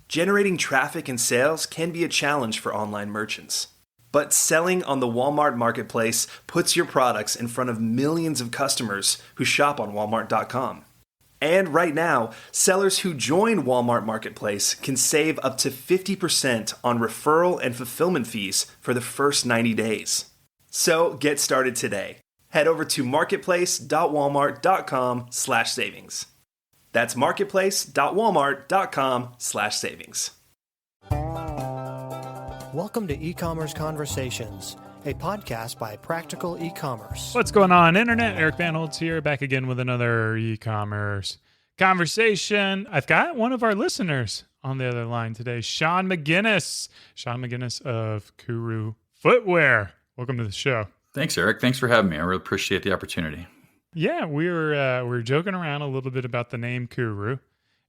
Generating traffic and sales can be a challenge for online merchants. But selling on the Walmart Marketplace puts your products in front of millions of customers who shop on Walmart.com. And right now, sellers who join Walmart Marketplace can save up to 50% on referral and fulfillment fees for the first 90 days. So get started today. Head over to marketplace.walmart.com/savings. That's marketplace.walmart.com/savings. Welcome to E-Commerce Conversations, a podcast by Practical E-Commerce. What's going on, Internet? Eric Van Holtz here, back again with another e-commerce conversation. I've got one of our listeners on the other line today, Sean McGinnis. Sean McGinnis of Kuru Footwear. Welcome to the show. Thanks, Eric. Thanks for having me. I really appreciate the opportunity. Yeah, we were joking around a little bit about the name Kuru,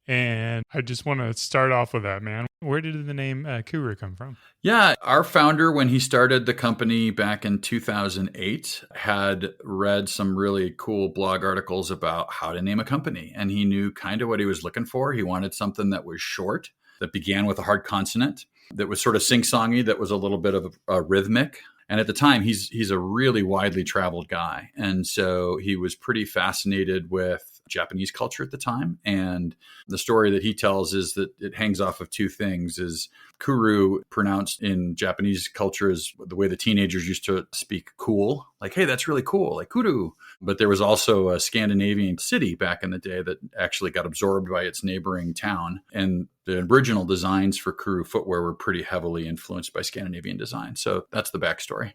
and I just want to start off with that, man. Where did the name Kuru come from? Yeah, our founder, when he started the company back in 2008, had read some really cool blog articles about how to name a company. And he knew kind of what he was looking for. He wanted something that was short, that began with a hard consonant, that was sort of sing-songy, that was a little bit of a rhythmic. And at the time, he's a really widely traveled guy. And so he was pretty fascinated with Japanese culture at the time. And the story that he tells is that it hangs off of two things. Is Kuru, pronounced in Japanese culture, is the way the teenagers used to speak cool. Like, hey, that's really cool, like Kuru. But there was also a Scandinavian city back in the day that actually got absorbed by its neighboring town. And the original designs for Kuru footwear were pretty heavily influenced by Scandinavian design. So that's the backstory.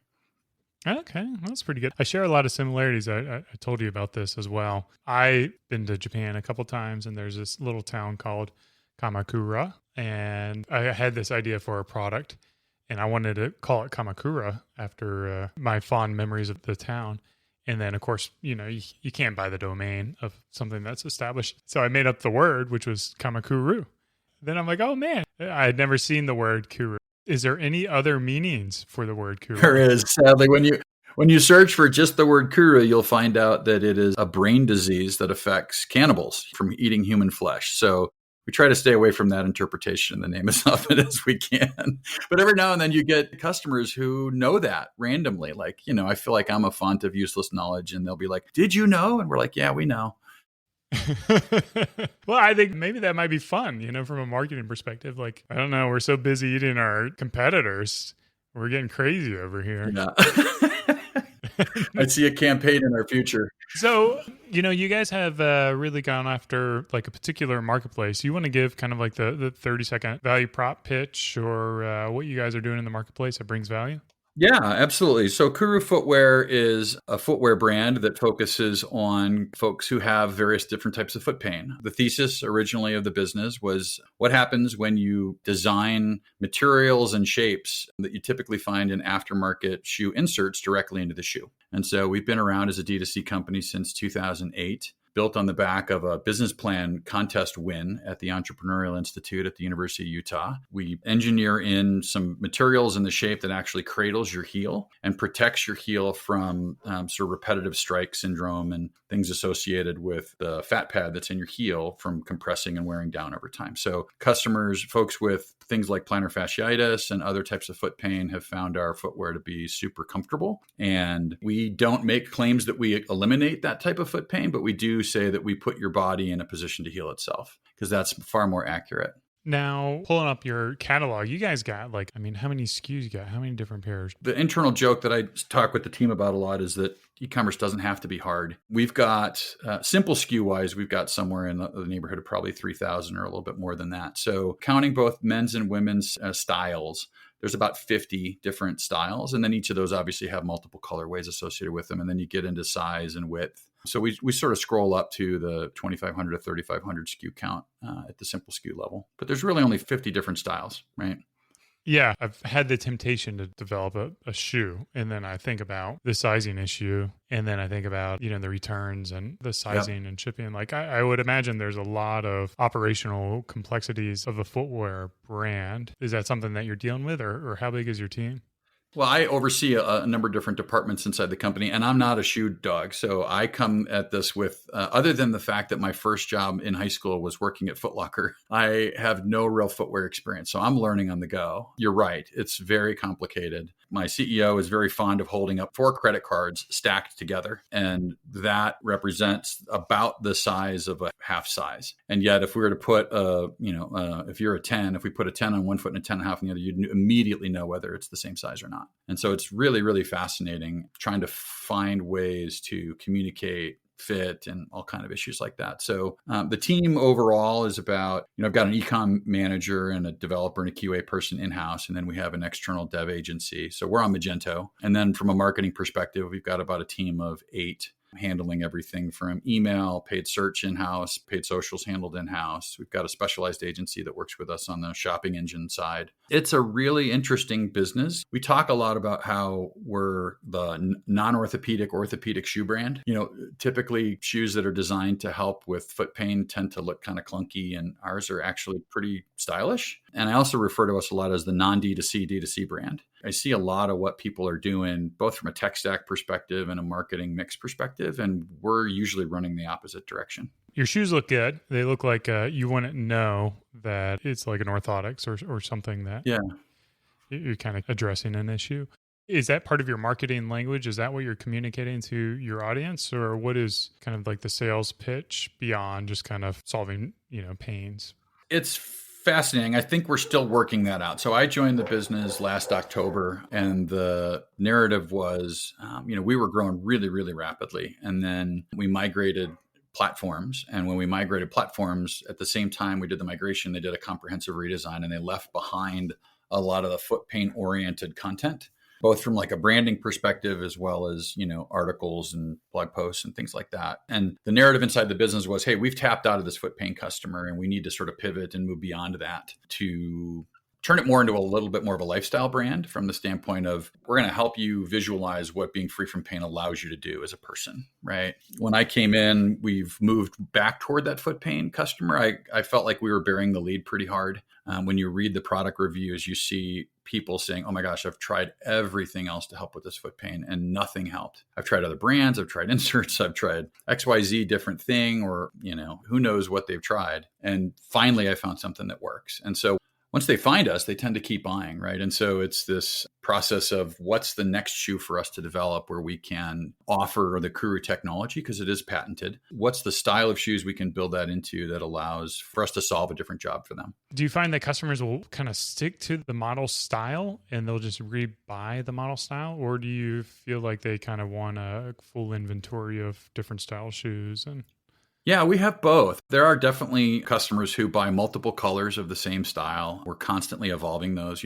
Okay, that's pretty good. I share a lot of similarities. I told you about this as well. I've been to Japan a couple times, and there's this little town called Kamakura, and I had this idea for a product, and I wanted to call it Kamakura after my fond memories of the town. And then, of course, you can't buy the domain of something that's established. So I made up the word, which was Kamakuru. Then I'm like, oh, man, I had never seen the word Kuru. Is there any other meanings for the word Kuru? There is. Sadly, when you search for just the word Kuru, you'll find out that it is a brain disease that affects cannibals from eating human flesh. So we try to stay away from that interpretation of the name as often as we can. But every now and then you get customers who know that randomly. Like, I feel like I'm a font of useless knowledge, and they'll be like, did you know? And we're like, yeah, we know. Well, I think maybe that might be fun, from a marketing perspective. Like, I don't know, we're so busy eating our competitors. We're getting crazy over here. Yeah. I see a campaign in our future. So, you guys have really gone after like a particular marketplace. You want to give kind of like the 30-second value prop pitch or what you guys are doing in the marketplace that brings value? Yeah, absolutely. So Kuru Footwear is a footwear brand that focuses on folks who have various different types of foot pain. The thesis originally of the business was what happens when you design materials and shapes that you typically find in aftermarket shoe inserts directly into the shoe. And so we've been around as a D2C company since 2008. Built on the back of a business plan contest win at the Entrepreneurial Institute at the University of Utah. We engineer in some materials in the shape that actually cradles your heel and protects your heel from sort of repetitive strike syndrome and things associated with the fat pad that's in your heel from compressing and wearing down over time. So customers, folks with things like plantar fasciitis and other types of foot pain have found our footwear to be super comfortable. And we don't make claims that we eliminate that type of foot pain, but we do say that we put your body in a position to heal itself, because that's far more accurate. Now, pulling up your catalog, you guys got how many SKUs you got? How many different pairs? The internal joke that I talk with the team about a lot is that e-commerce doesn't have to be hard. We've got, simple SKU-wise, we've got somewhere in the neighborhood of probably 3,000 or a little bit more than that. So counting both men's and women's styles, there's about 50 different styles. And then each of those obviously have multiple colorways associated with them. And then you get into size and width. So we sort of scroll up to the 2,500 to 3,500 SKU count at the simple SKU level. But there's really only 50 different styles, right? Yeah, I've had the temptation to develop a shoe, and then I think about the sizing issue, and then I think about, the returns and the sizing and shipping. Like I would imagine there's a lot of operational complexities of a footwear brand. Is that something that you're dealing with, or how big is your team? Well, I oversee a number of different departments inside the company, and I'm not a shoe dog. So I come at this with, other than the fact that my first job in high school was working at Foot Locker, I have no real footwear experience. So I'm learning on the go. You're right. It's very complicated. My CEO is very fond of holding up 4 credit cards stacked together, and that represents about the size of a half size. And yet, if we were to put if you're a 10, if we put a 10 on one foot and a 10 and a half on the other, you'd immediately know whether it's the same size or not. And so it's really, really fascinating trying to find ways to communicate fit and all kind of issues like that. So the team overall is about, I've got an ecom manager and a developer and a QA person in-house, and then we have an external dev agency. So we're on Magento. And then from a marketing perspective, we've got about a team of 8 handling everything from email, paid search in-house, paid socials handled in-house. We've got a specialized agency that works with us on the shopping engine side. It's a really interesting business. We talk a lot about how we're the non-orthopedic orthopedic shoe brand. Typically shoes that are designed to help with foot pain tend to look kind of clunky, and ours are actually pretty stylish. And I also refer to us a lot as the non-D2C, D2C brand. I see a lot of what people are doing, both from a tech stack perspective and a marketing mix perspective, and we're usually running the opposite direction. Your shoes look good. They look like you wouldn't know that it's like an orthotics or something that you're kind of addressing an issue. Is that part of your marketing language? Is that what you're communicating to your audience? Or what is kind of like the sales pitch beyond just kind of solving, pains? It's fascinating. I think we're still working that out. So I joined the business last October, and the narrative was, we were growing really, really rapidly. And then we migrated platforms. And when we migrated platforms, at the same time we did the migration, they did a comprehensive redesign, and they left behind a lot of the foot pain oriented content, both from like a branding perspective as well as, articles and blog posts and things like that. And the narrative inside the business was, hey, we've tapped out of this foot pain customer, and we need to sort of pivot and move beyond that to turn it more into a little bit more of a lifestyle brand, from the standpoint of, we're going to help you visualize what being free from pain allows you to do as a person, right? When I came in, we've moved back toward that foot pain customer. I felt like we were bearing the lead pretty hard. When you read the product reviews, you see people saying, oh my gosh, I've tried everything else to help with this foot pain and nothing helped. I've tried other brands, I've tried inserts, I've tried XYZ different thing, or, who knows what they've tried. And finally, I found something that works. And so once they find us, they tend to keep buying, right? And so it's this process of, what's the next shoe for us to develop where we can offer the Kuru technology, because it is patented. What's the style of shoes we can build that into that allows for us to solve a different job for them? Do you find that customers will kind of stick to the model style and they'll just rebuy the model style? Or do you feel like they kind of want a full inventory of different style shoes? Yeah, we have both. There are definitely customers who buy multiple colors of the same style. We're constantly evolving those.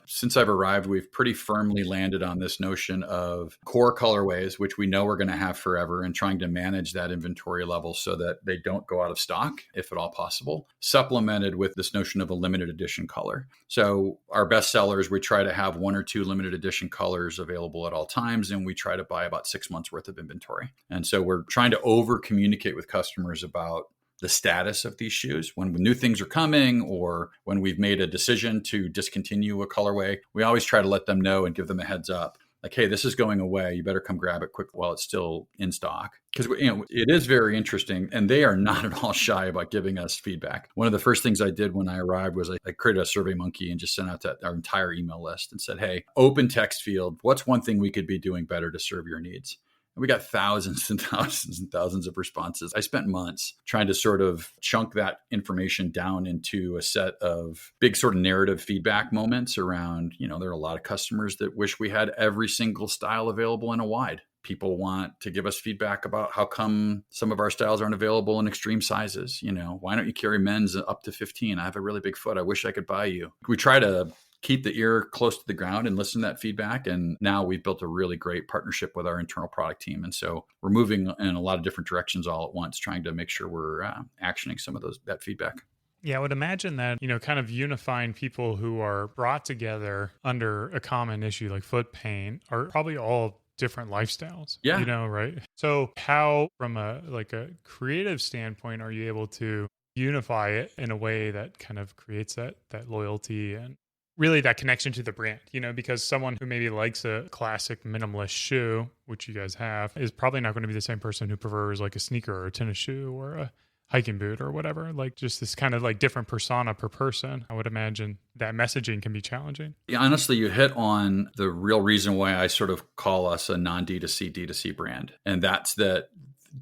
Since I've arrived, we've pretty firmly landed on this notion of core colorways, which we know we're going to have forever, and trying to manage that inventory level so that they don't go out of stock, if at all possible, supplemented with this notion of a limited edition color. So our best sellers, we try to have 1 or 2 limited edition colors available at all times, and we try to buy about 6 months worth of inventory. And so we're trying to over communicate with customers about the status of these shoes. When new things are coming, or when we've made a decision to discontinue a colorway, we always try to let them know and give them a heads up. Like, hey, this is going away. You better come grab it quick while it's still in stock. Because it is very interesting, and they are not at all shy about giving us feedback. One of the first things I did when I arrived was I created a Survey Monkey and just sent out to our entire email list and said, hey, open text field, what's one thing we could be doing better to serve your needs? And we got thousands and thousands and thousands of responses. I spent months trying to sort of chunk that information down into a set of big sort of narrative feedback moments around, there are a lot of customers that wish we had every single style available in a wide. People want to give us feedback about how come some of our styles aren't available in extreme sizes. Why don't you carry men's up to 15? I have a really big foot. I wish I could buy you. We try to keep the ear close to the ground and listen to that feedback. And now we've built a really great partnership with our internal product team. And so we're moving in a lot of different directions all at once, trying to make sure we're actioning some of that feedback. Yeah, I would imagine that, kind of unifying people who are brought together under a common issue like foot pain are probably all different lifestyles. Yeah. Right? So how, from a creative standpoint, are you able to unify it in a way that kind of creates that loyalty? And really that connection to the brand, because someone who maybe likes a classic minimalist shoe, which you guys have, is probably not going to be the same person who prefers like a sneaker or a tennis shoe or a hiking boot or whatever. Like just this kind of like different persona per person. I would imagine that messaging can be challenging. Yeah, honestly, you hit on the real reason why I sort of call us a non-D2C, D2C brand. And that's that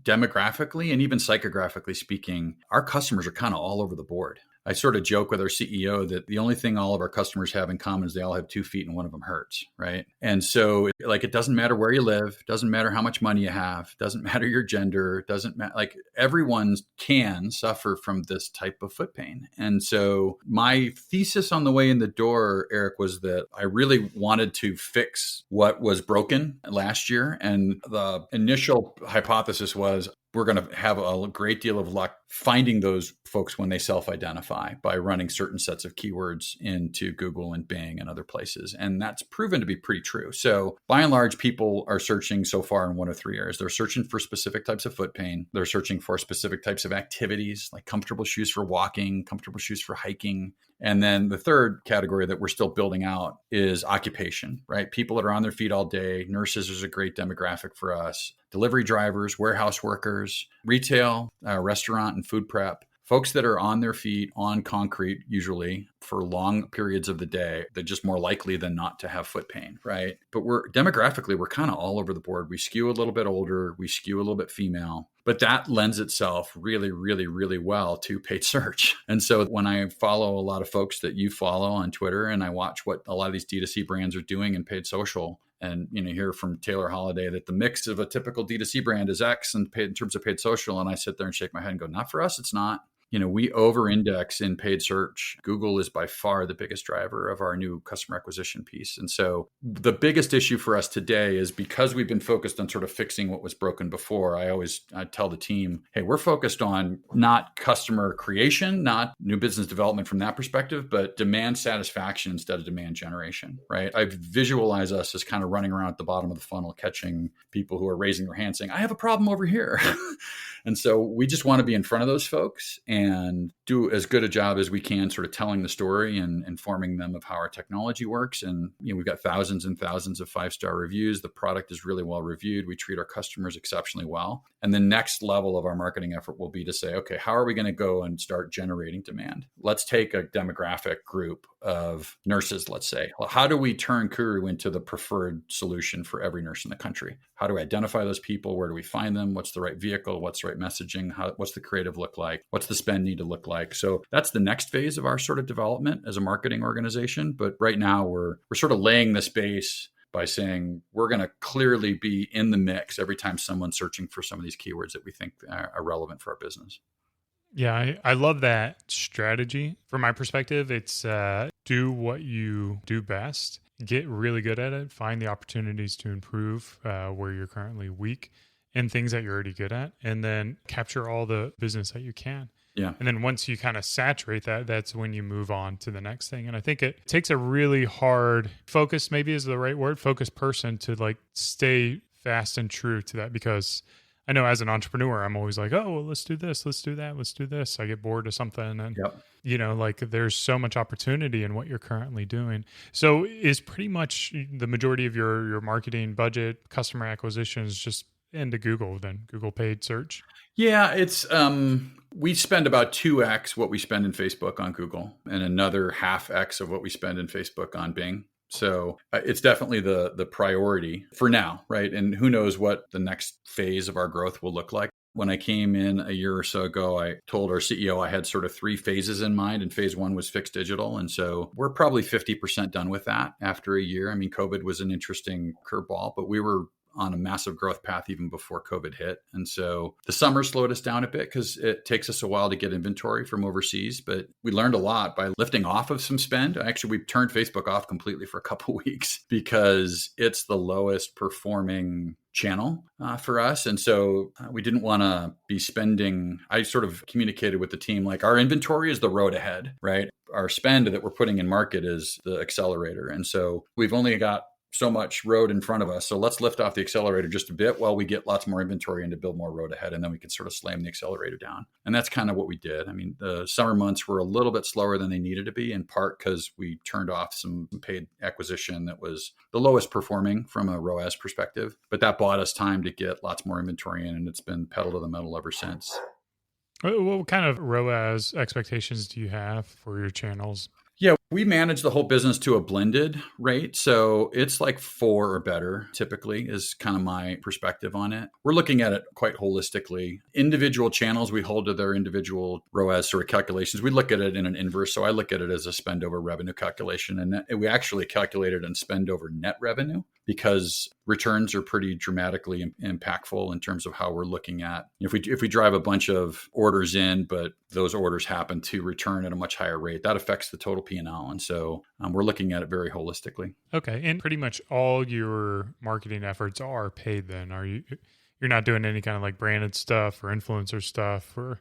demographically and even psychographically speaking, our customers are kind of all over the board. I sort of joke with our CEO that the only thing all of our customers have in common is they all have 2 feet and one of them hurts, right? And so like, it doesn't matter where you live, doesn't matter how much money you have, doesn't matter your gender, doesn't matter, like everyone can suffer from this type of foot pain. And so my thesis on the way in the door, Eric, was that I really wanted to fix what was broken last year. And the initial hypothesis was, we're going to have a great deal of luck finding those folks when they self-identify by running certain sets of keywords into Google and Bing and other places. And that's proven to be pretty true. So by and large, people are searching so far in one of 3 areas. They're searching for specific types of foot pain. They're searching for specific types of activities, like comfortable shoes for walking, comfortable shoes for hiking. And then the third category that we're still building out is occupation, right? People that are on their feet all day. Nurses is a great demographic for us. Delivery drivers, warehouse workers, retail, restaurant and food prep. Folks that are on their feet on concrete, usually for long periods of the day, they're just more likely than not to have foot pain, right? But we're kind of all over the board. We skew a little bit older, we skew a little bit female, but that lends itself really, really, really well to paid search. And so when I follow a lot of folks that you follow on Twitter and I watch what a lot of these D2C brands are doing in paid social, and hear from Taylor Holiday that the mix of a typical D2C brand is X in terms of paid social. And I sit there and shake my head and go, not for us, it's not. We over-index in paid search. Google is by far the biggest driver of our new customer acquisition piece. And so the biggest issue for us today is because we've been focused on sort of fixing what was broken before, I tell the team, hey, we're focused on not customer creation, not new business development from that perspective, but demand satisfaction instead of demand generation, right? I visualize us as kind of running around at the bottom of the funnel, catching people who are raising their hand saying, I have a problem over here. And so we just want to be in front of those folks and do as good a job as we can sort of telling the story and informing them of how our technology works. And we've got thousands and thousands of 5-star reviews. The product is really well reviewed. We treat our customers exceptionally well. And the next level of our marketing effort will be to say, okay, how are we going to go and start generating demand? Let's take a demographic group of nurses, let's say. Well, how do we turn Kuru into the preferred solution for every nurse in the country? How do we identify those people? Where do we find them? What's the right vehicle? What's the right messaging? What's the creative look like? What's the spend need to look like? So that's the next phase of our sort of development as a marketing organization. But right now we're sort of laying this base by saying we're going to clearly be in the mix every time someone's searching for some of these keywords that we think are relevant for our business. Yeah, I love that strategy. From my perspective, it's do what you do best, get really good at it, find the opportunities to improve where you're currently weak and things that you're already good at, and then capture all the business that you can. Yeah. And then once you kind of saturate that, that's when you move on to the next thing. And I think it takes a really hard focus, maybe is the right word, focused person to like stay fast and true to that. Because I know as an entrepreneur, I'm always like, oh, well, let's do this, let's do that, let's do this. I get bored of something. And, like there's so much opportunity in what you're currently doing. So is pretty much the majority of your marketing budget, customer acquisitions just into Google, then Google paid search? Yeah, it's we spend about 2x what we spend in Facebook on Google and another half X of what we spend in Facebook on Bing. So it's definitely the priority for now, right? And who knows what the next phase of our growth will look like. When I came in a year or so ago, I told our CEO I had sort of 3 phases in mind, and phase 1 was fixed digital. And so we're probably 50% done with that after a year. I mean, COVID was an interesting curveball, but we were on a massive growth path even before COVID hit. And so the summer slowed us down a bit because it takes us a while to get inventory from overseas, but we learned a lot by lifting off of some spend. Actually, we turned Facebook off completely for a couple of weeks because it's the lowest performing channel for us. And so we didn't want to be spending. I sort of communicated with the team, like our inventory is the road ahead, right? Our spend that we're putting in market is the accelerator. And so we've only got so much road in front of us. So let's lift off the accelerator just a bit while we get lots more inventory and to build more road ahead. And then we can sort of slam the accelerator down. And that's kind of what we did. I mean, the summer months were a little bit slower than they needed to be, in part because we turned off some paid acquisition that was the lowest performing from a ROAS perspective. But that bought us time to get lots more inventory in, and it's been pedal to the metal ever since. What kind of ROAS expectations do you have for your channels? Yeah, we manage the whole business to a blended rate. So it's like 4 or better, typically, is kind of my perspective on it. We're looking at it quite holistically. Individual channels, we hold to their individual ROAS sort of calculations. We look at it in an inverse. So I look at it as a spend over revenue calculation. And we actually calculate it in spend over net revenue, because returns are pretty dramatically impactful in terms of how we're looking at. If we drive a bunch of orders in, but those orders happen to return at a much higher rate, that affects the total P&L. And so we're looking at it very holistically. Okay. And pretty much all your marketing efforts are paid then. You're not doing any kind of like branded stuff or influencer stuff or...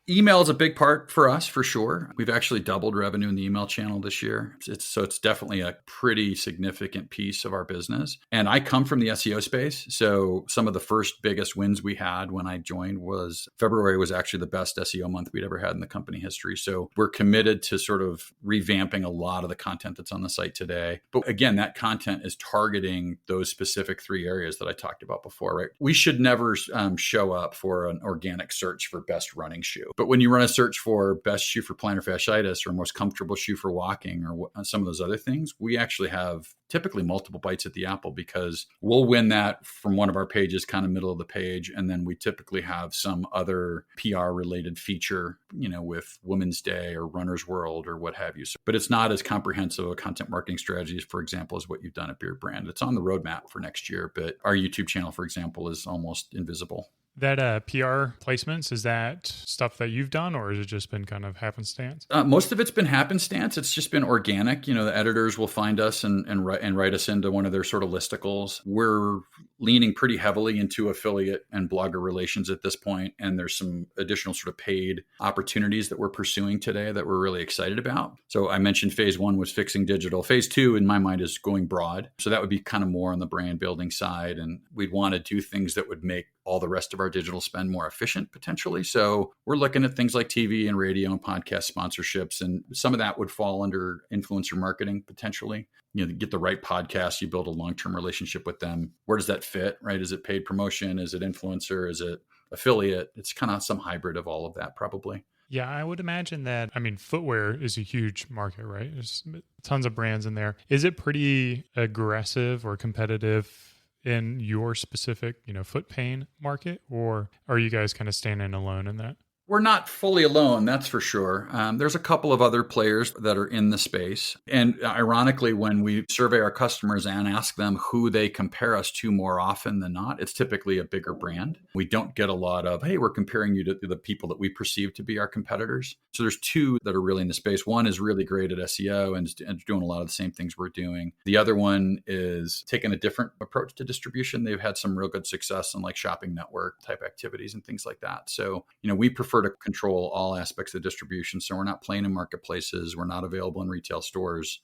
Email is a big part for us, for sure. We've actually doubled revenue in the email channel this year. It's definitely a pretty significant piece of our business. And I come from the SEO space. So some of the first biggest wins we had when I joined was February was actually the best SEO month we'd ever had in the company history. So we're committed to sort of revamping a lot of the content that's on the site today. But again, that content is targeting those specific 3 areas that I talked about before, right? We should never show up for an organic search for best running shoe. But when you run a search for best shoe for plantar fasciitis or most comfortable shoe for walking or some of those other things, we actually have typically multiple bites at the apple, because we'll win that from one of our pages, kind of middle of the page. And then we typically have some other PR related feature, with Women's Day or Runner's World or what have you. But it's not as comprehensive a content marketing strategy, for example, as what you've done at Beard Brand. It's on the roadmap for next year, but our YouTube channel, for example, is almost invisible. That PR placements, is that stuff that you've done, or has it just been kind of happenstance? Most of it's been happenstance. It's just been organic. The editors will find us and write us into one of their sort of listicles. We're leaning pretty heavily into affiliate and blogger relations at this point, and there's some additional sort of paid opportunities that we're pursuing today that we're really excited about. So I mentioned phase 1 was fixing digital. Phase 2, in my mind, is going broad. So that would be kind of more on the brand building side, and we'd want to do things that would make all the rest of our digital spend more efficient potentially. So we're looking at things like TV and radio and podcast sponsorships, and some of that would fall under influencer marketing potentially. Get the right podcast, you build a long-term relationship with them. Where does that fit, right? Is it paid promotion? Is it influencer? Is it affiliate? It's kind of some hybrid of all of that probably. Yeah, I would imagine that. Footwear is a huge market, right? There's tons of brands in there. Is it pretty aggressive or competitive in your specific, foot pain market, or are you guys kind of standing alone in that? We're not fully alone, that's for sure. There's a couple of other players that are in the space. And ironically, when we survey our customers and ask them who they compare us to more often than not, it's typically a bigger brand. We don't get a lot of, hey, we're comparing you to the people that we perceive to be our competitors. So there's 2 that are really in the space. One is really great at SEO and doing a lot of the same things we're doing. The other one is taking a different approach to distribution. They've had some real good success in like shopping network type activities and things like that. So, we prefer to control all aspects of distribution. So we're not playing in marketplaces. We're not available in retail stores,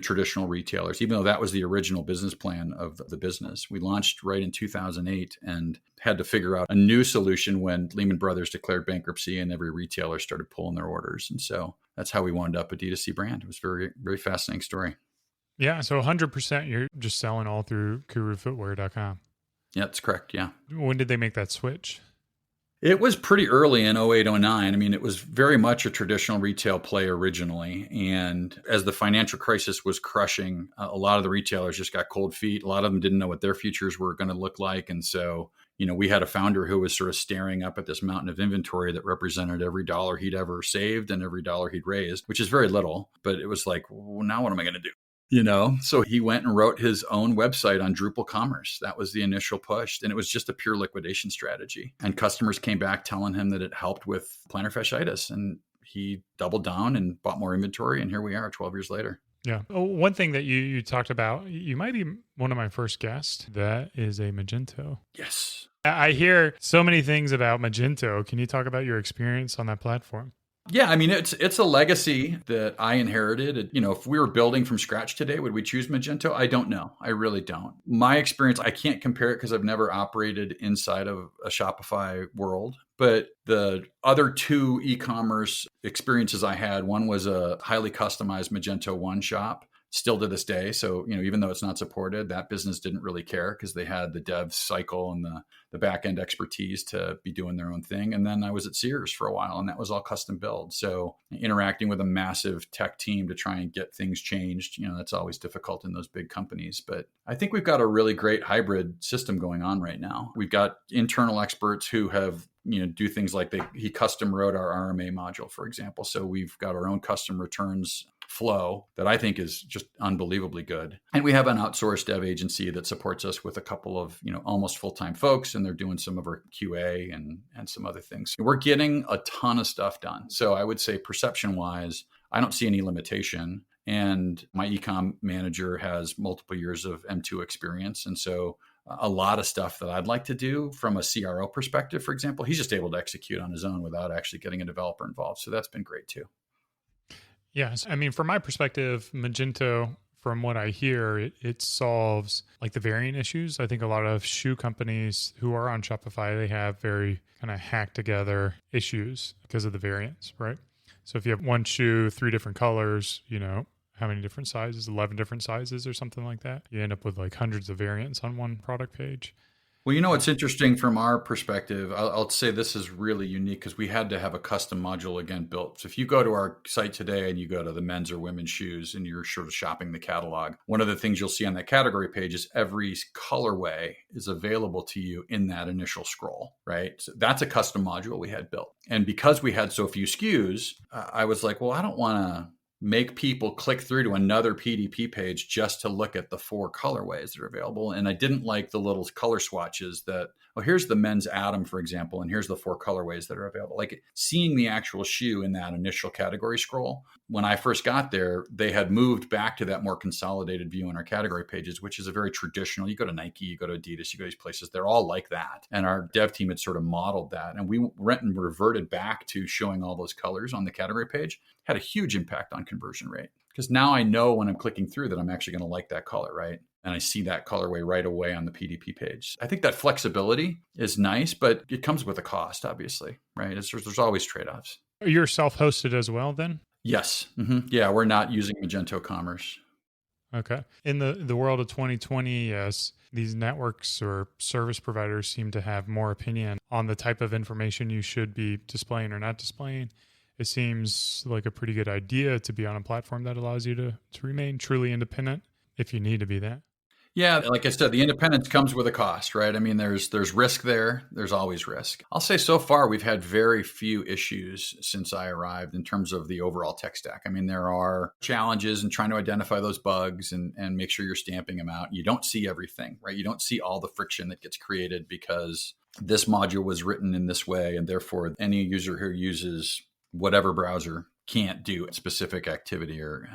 traditional retailers, even though that was the original business plan of the business. We launched right in 2008 and had to figure out a new solution when Lehman Brothers declared bankruptcy and every retailer started pulling their orders. And so that's how we wound up a D2C brand. It was a very, very fascinating story. Yeah. So 100% you're just selling all through kurufootwear.com. Yeah, that's correct. Yeah. When did they make that switch? It was pretty early in 08, 09. It was very much a traditional retail play originally. And as the financial crisis was crushing, a lot of the retailers just got cold feet. A lot of them didn't know what their futures were going to look like. And so, we had a founder who was sort of staring up at this mountain of inventory that represented every dollar he'd ever saved and every dollar he'd raised, which is very little. But it was like, well, now what am I going to do? So he went and wrote his own website on Drupal Commerce. That was the initial push. And it was just a pure liquidation strategy. And customers came back telling him that it helped with plantar fasciitis. And he doubled down and bought more inventory. And here we are 12 years later. Yeah. One thing that you talked about, you might be one of my first guests, that is a Magento. Yes. I hear so many things about Magento. Can you talk about your experience on that platform? Yeah, I mean, it's a legacy that I inherited. If we were building from scratch today, would we choose Magento? I don't know. I really don't. My experience, I can't compare it because I've never operated inside of a Shopify world. But the other two e-commerce experiences I had, one was a highly customized Magento 1 shop, still to this day. So, even though it's not supported, that business didn't really care because they had the dev cycle and the back end expertise to be doing their own thing. And then I was at Sears for a while, and that was all custom build. So interacting with a massive tech team to try and get things changed, that's always difficult in those big companies. But I think we've got a really great hybrid system going on right now. We've got internal experts who have do things like he custom wrote our RMA module, for example. So we've got our own custom returns flow that I think is just unbelievably good. And we have an outsourced dev agency that supports us with a couple of, almost full-time folks, and they're doing some of our QA and some other things. We're getting a ton of stuff done. So I would say perception-wise, I don't see any limitation. And my ecom manager has multiple years of M2 experience. And so a lot of stuff that I'd like to do from a CRO perspective, for example, he's just able to execute on his own without actually getting a developer involved. So that's been great too. Yes. I mean, from my perspective, Magento, from what I hear, it solves like the variant issues. I think a lot of shoe companies who are on Shopify, they have very kind of hacked together issues because of the variants, right? So if you have one shoe, 3 different colors, how many different sizes, 11 different sizes or something like that, you end up with like hundreds of variants on one product page. Well, what's interesting from our perspective, I'll say this is really unique because we had to have a custom module again built. So if you go to our site today and you go to the men's or women's shoes and you're sort of shopping the catalog, one of the things you'll see on that category page is every colorway is available to you in that initial scroll, right? So that's a custom module we had built. And because we had so few SKUs, I was like, well, I don't want to make people click through to another PDP page just to look at the 4 colorways that are available. And I didn't like the little color swatches that, here's the men's Atom, for example, and here's the 4 colorways that are available. Like seeing the actual shoe in that initial category scroll. When I first got there, they had moved back to that more consolidated view in our category pages, which is a very traditional. You go to Nike, you go to Adidas, you go to these places, they're all like that. And our dev team had sort of modeled that. And we went and reverted back to showing all those colors on the category page. Had a huge impact on conversion rate. Because now I know when I'm clicking through that I'm actually going to like that color, right? And I see that colorway right away on the PDP page. I think that flexibility is nice, but it comes with a cost, obviously, right? There's always trade-offs. You're self-hosted as well then? Yes. Mm-hmm. Yeah, we're not using Magento Commerce. Okay. In the world of 2020, yes, these networks or service providers seem to have more opinion on the type of information you should be displaying or not displaying. It seems like a pretty good idea to be on a platform that allows you to remain truly independent if you need to be that. Yeah, like I said, the independence comes with a cost, right? I mean, there's risk there. There's always risk. I'll say so far we've had very few issues since I arrived in terms of the overall tech stack. I mean, there are challenges in trying to identify those bugs and make sure you're stamping them out. You don't see everything, right? You don't see all the friction that gets created because this module was written in this way, and therefore any user who uses whatever browser can't do a specific activity or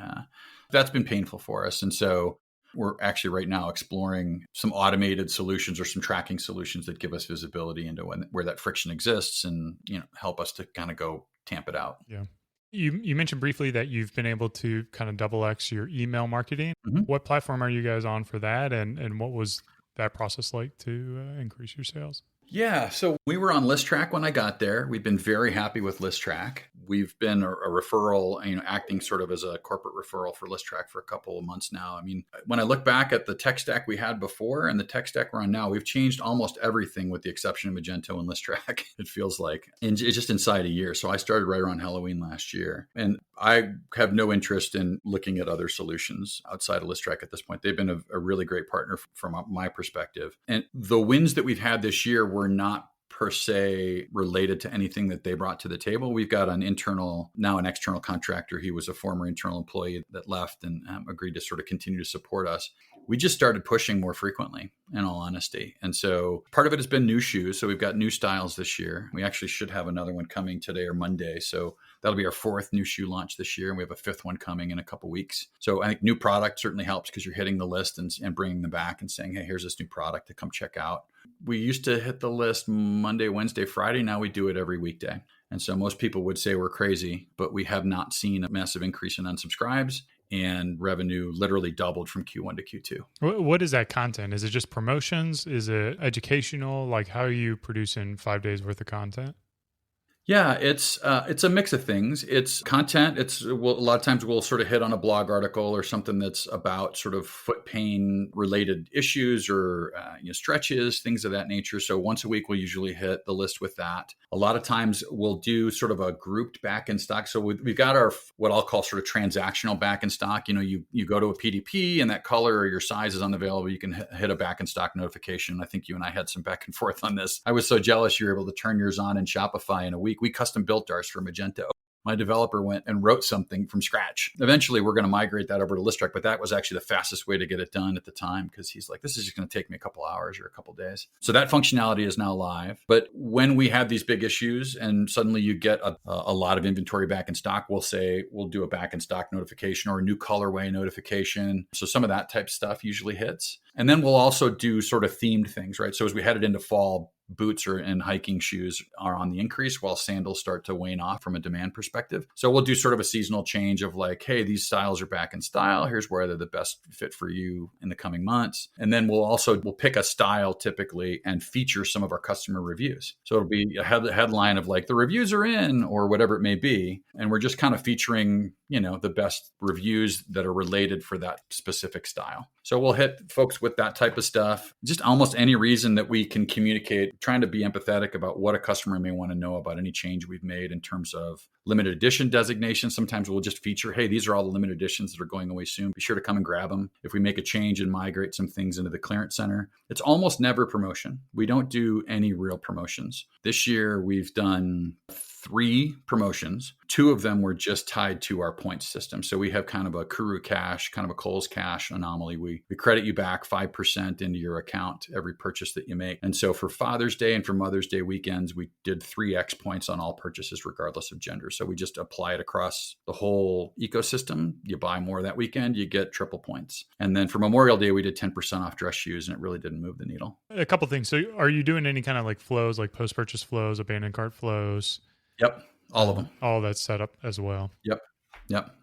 that's been painful for us. And so we're actually right now exploring some automated solutions or some tracking solutions that give us visibility into where that friction exists and help us to kind of go tamp it out. Yeah. You mentioned briefly that you've been able to kind of double X your email marketing. Mm-hmm. What platform are you guys on for that? And what was that process like to increase your sales? Yeah, so we were on ListTrack when I got there. We've been very happy with ListTrack. We've been a referral, acting sort of as a corporate referral for ListTrack for a couple of months now. I mean, when I look back at the tech stack we had before and the tech stack we're on now, we've changed almost everything with the exception of Magento and ListTrack, it feels like. And it's just inside a year. So I started right around Halloween last year. And I have no interest in looking at other solutions outside of ListTrack at this point. They've been a really great partner from my perspective. And the wins that we've had this year were not per se related to anything that they brought to the table. We've got an external contractor. He was a former internal employee that left and agreed to sort of continue to support us. We just started pushing more frequently, in all honesty. And so part of it has been new shoes. So we've got new styles this year. We actually should have another one coming today or Monday. So that'll be our 4th new shoe launch this year. And we have a 5th one coming in a couple of weeks. So I think new product certainly helps because you're hitting the list and bringing them back and saying, hey, here's this new product to come check out. We used to hit the list Monday, Wednesday, Friday. Now we do it every weekday. And so most people would say we're crazy, but we have not seen a massive increase in unsubscribes, and revenue literally doubled from Q1 to Q2. What is that content? Is it just promotions? Is it educational? Like, how are you producing 5 days worth of content? Yeah, it's a mix of things. It's content. A lot of times we'll sort of hit on a blog article or something that's about sort of foot pain related issues or stretches, things of that nature. So once a week we'll usually hit the list with that. A lot of times we'll do sort of a grouped back in stock. So we've got our what I'll call sort of transactional back in stock. You go to a PDP and that color or your size is unavailable. You can hit a back in stock notification. I think you and I had some back and forth on this. I was so jealous you were able to turn yours on in Shopify in a week. We custom built ours for Magento. My developer went and wrote something from scratch. Eventually, we're going to migrate that over to Listrak, but that was actually the fastest way to get it done at the time because he's like, this is just going to take me a couple hours or a couple days. So that functionality is now live. But when we have these big issues and suddenly you get a lot of inventory back in stock, we'll do a back in stock notification or a new colorway notification. So some of that type of stuff usually hits. And then we'll also do sort of themed things, right? So as we headed into fall, boots and hiking shoes are on the increase while sandals start to wane off from a demand perspective. So we'll do sort of a seasonal change of like, hey, these styles are back in style. Here's where they're the best fit for you in the coming months. And then we'll pick a style typically and feature some of our customer reviews. So it'll be a headline of like the reviews are in or whatever it may be. And we're just kind of featuring, the best reviews that are related for that specific style. So we'll hit folks with that type of stuff. Just almost any reason that we can communicate, trying to be empathetic about what a customer may want to know about any change we've made in terms of limited edition designation. Sometimes we'll just feature, hey, these are all the limited editions that are going away soon. Be sure to come and grab them. If we make a change and migrate some things into the clearance center, it's almost never promotion. We don't do any real promotions. This year, we've done 3 promotions. 2 of them were just tied to our points system. So we have kind of a Kuru cash, kind of a Kohl's cash anomaly. We credit you back 5% into your account every purchase that you make. And so for Father's Day and for Mother's Day weekends, we did 3x points on all purchases regardless of gender. So we just apply it across the whole ecosystem. You buy more that weekend, you get triple points. And then for Memorial Day, we did 10% off dress shoes and it really didn't move the needle. A couple things. So are you doing any kind of like flows, like post-purchase flows, abandoned cart flows? Yep. All of them. All that's set up as well. Yep.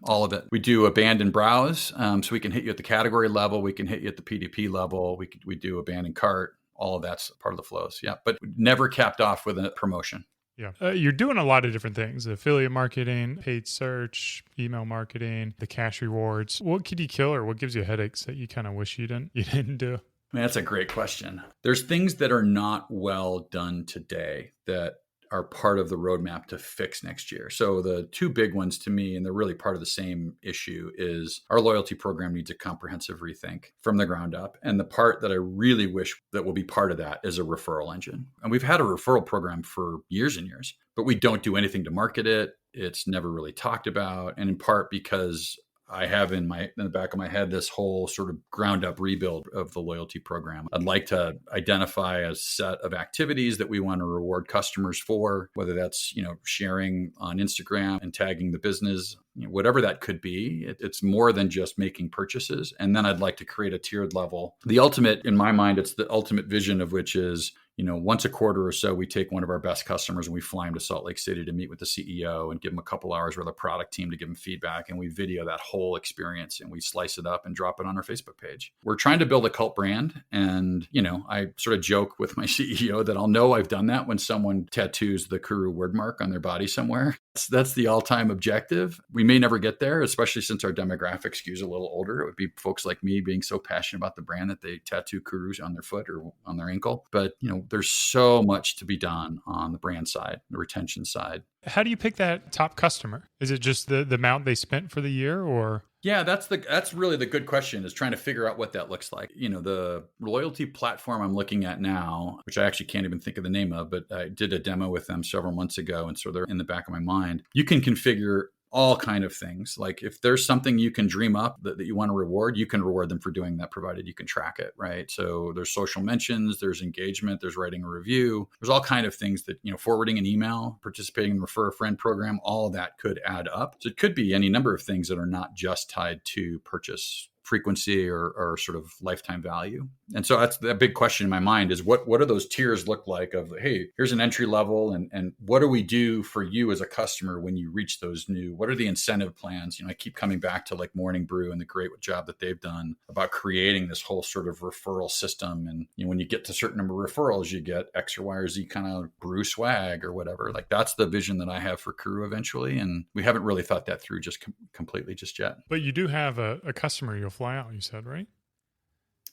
All of it. We do abandoned browse. So we can hit you at the category level. We can hit you at the PDP level. We do abandoned cart. All of that's part of the flows. Yeah. But never capped off with a promotion. Yeah. You're doing a lot of different things: affiliate marketing, paid search, email marketing, the cash rewards. What could you kill or what gives you headaches that you kind of wish you didn't do? Man, that's a great question. There's things that are not well done today that are part of the roadmap to fix next year. So the 2 big ones to me, and they're really part of the same issue, is our loyalty program needs a comprehensive rethink from the ground up. And the part that I really wish that will be part of that is a referral engine. And we've had a referral program for years and years, but we don't do anything to market it. It's never really talked about. And in part because I have in the back of my head this whole sort of ground up rebuild of the loyalty program. I'd like to identify a set of activities that we want to reward customers for, whether that's, sharing on Instagram and tagging the business, whatever that could be. It's more than just making purchases. And then I'd like to create a tiered level. The ultimate, in my mind, it's the ultimate vision of which is, once a quarter or so, we take one of our best customers and we fly him to Salt Lake City to meet with the CEO and give him a couple hours with a product team to give him feedback. And we video that whole experience and we slice it up and drop it on our Facebook page. We're trying to build a cult brand. And, I sort of joke with my CEO that I'll know I've done that when someone tattoos the Kuru word mark on their body somewhere. That's the all-time objective. We may never get there, especially since our demographic skews a little older. It would be folks like me being so passionate about the brand that they tattoo Kurus on their foot or on their ankle. But, there's so much to be done on the brand side, the retention side. How do you pick that top customer? Is it just the amount they spent for the year or? Yeah, that's really the good question, is trying to figure out what that looks like. The loyalty platform I'm looking at now, which I actually can't even think of the name of, but I did a demo with them several months ago. And so they're in the back of my mind. You can configure all kind of things. Like if there's something you can dream up that you want to reward, you can reward them for doing that, provided you can track it, right? So there's social mentions, there's engagement, there's writing a review. There's all kind of things that, forwarding an email, participating in the Refer a Friend program, all of that could add up. So it could be any number of things that are not just tied to purchase frequency or sort of lifetime value. And so that's the big question in my mind is what do those tiers look like of, hey, here's an entry level and what do we do for you as a customer when you reach those new, what are the incentive plans? I keep coming back to like Morning Brew and the great job that they've done about creating this whole sort of referral system. And when you get to a certain number of referrals, you get X or Y or Z kind of brew swag or whatever. Like that's the vision that I have for Kuru eventually. And we haven't really thought that through just completely just yet. But you do have a customer you'll fly out, you said, right?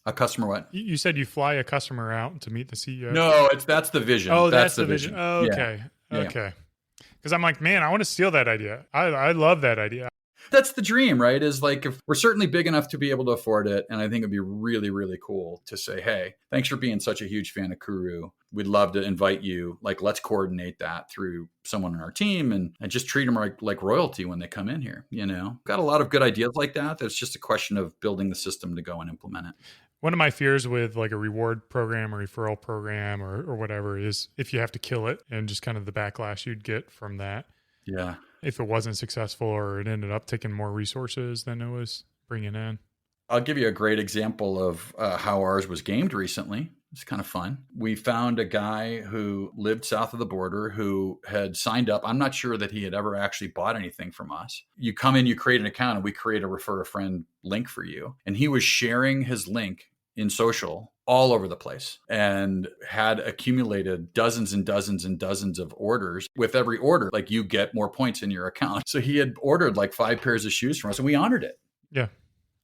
A customer what? You said you fly a customer out to meet the CEO. No, that's the vision. Oh, that's the vision. Oh, okay. Yeah. Okay. Because I'm like, man, I want to steal that idea. I love that idea. That's the dream, right? Is like, if we're certainly big enough to be able to afford it. And I think it'd be really, really cool to say, hey, thanks for being such a huge fan of Kuru. We'd love to invite you. Like, let's coordinate that through someone on our team and just treat them like royalty when they come in here. Got a lot of good ideas like that. That's just a question of building the system to go and implement it. One of my fears with like a reward program or referral program or whatever is if you have to kill it and just kind of the backlash you'd get from that. Yeah. If it wasn't successful or it ended up taking more resources than it was bringing in. I'll give you a great example of how ours was gamed recently. It's kind of fun. We found a guy who lived south of the border who had signed up. I'm not sure that he had ever actually bought anything from us. You come in, you create an account, and we create a refer a friend link for you. And he was sharing his link in social all over the place and had accumulated dozens and dozens and dozens of orders. With every order, like you get more points in your account. So he had ordered like 5 pairs of shoes from us and we honored it. Yeah.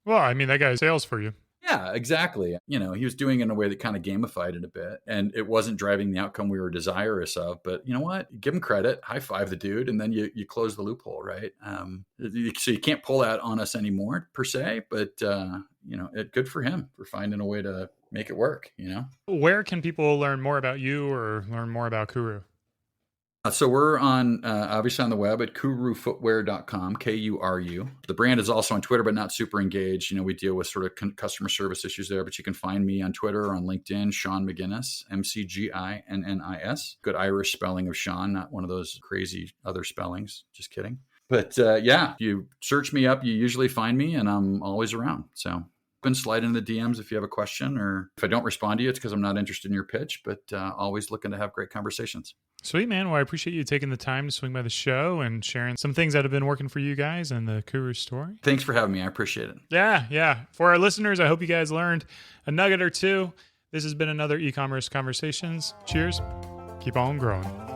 Well, I mean, that guy sales for you. Yeah, exactly. He was doing it in a way that kind of gamified it a bit and it wasn't driving the outcome we were desirous of. But you know what? Give him credit, high five the dude, and then you close the loophole, right? So you can't pull that on us anymore per se, but good for him for finding a way to make it work, Where can people learn more about you or learn more about Kuru? So we're on, obviously on the web at kurufootwear.com, Kuru. The brand is also on Twitter, but not super engaged. We deal with sort of customer service issues there, but you can find me on Twitter or on LinkedIn, Sean McGinnis, McGinnis. Good Irish spelling of Sean, not one of those crazy other spellings. Just kidding. But if you search me up, you usually find me and I'm always around. So been slide in the DMs if you have a question, or if I don't respond to you, it's because I'm not interested in your pitch, but always looking to have great conversations. Sweet, man. Well, I appreciate you taking the time to swing by the show and sharing some things that have been working for you guys and the Kuru story. Thanks for having me. I appreciate it. Yeah. For our listeners, I hope you guys learned a nugget or two. This has been another e-commerce conversations. Cheers. Keep on growing.